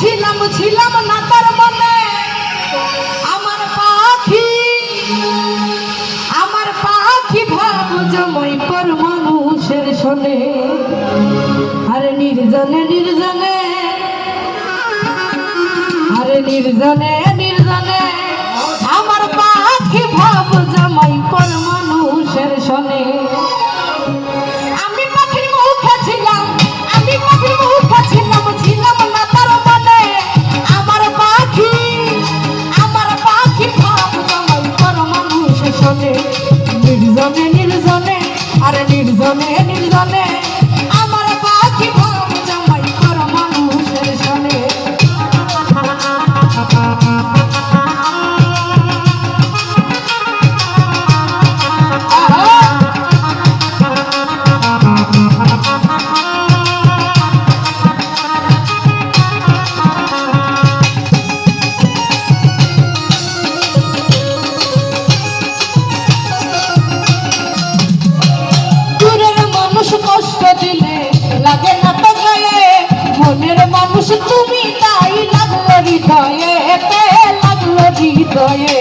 ছিলাম না তার মনে আমার পাখি ভাব জমাই পর মানুষের শোনে আরে নির্জনে নির্জনে আরে নির্জনে নির্জনে আমার পাখি ভাব জমাই পর মানুষের শোনে আমি পাখির মুখে ছিলাম ছিলাম না তার মনে আমার পাখি ভাব জমাই পর মানুষের শোনে নির্জনে নির্জনে আরে নির্জনে নির্জনে আমার পাখি ভাব জমাই পর মানুষের শোনে কষ্ট দিলে লাগে না তো গায়ে মনের মানুষ তুমি তাই লাগলো হৃদয়ে লাগলো হৃদয়ে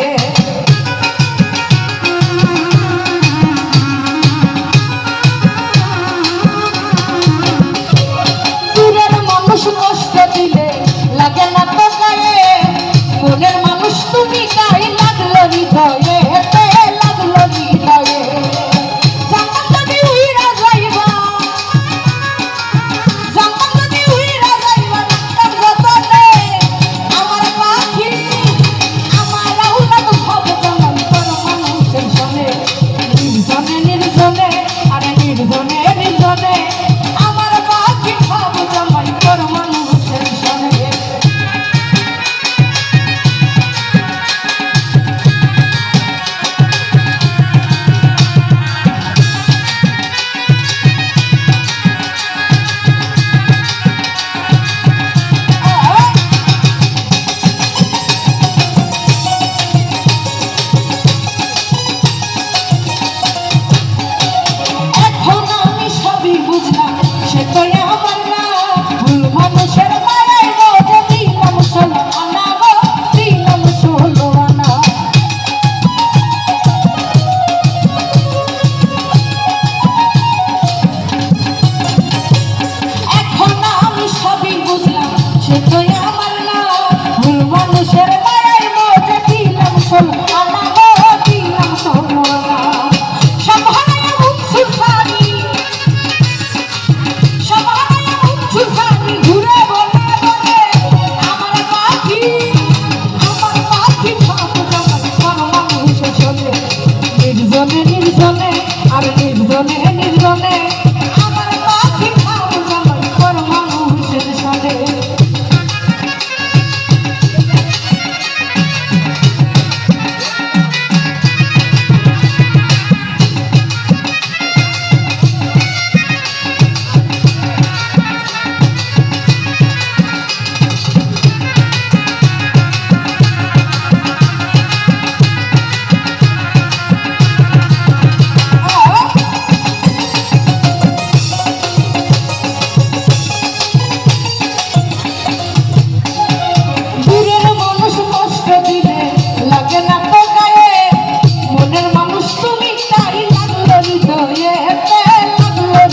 দূরের মানুষ কষ্ট দিলে লাগে না তো গায়ে মনের মানুষ তুমি তাই লাগলো হৃদয়ে লাগলো হৃদয়ে নির্জনে আর নির্জনে নির্জনে আমার পাখি ভাব জমাই পর মানুষের শোনে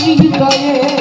হৃদয়ে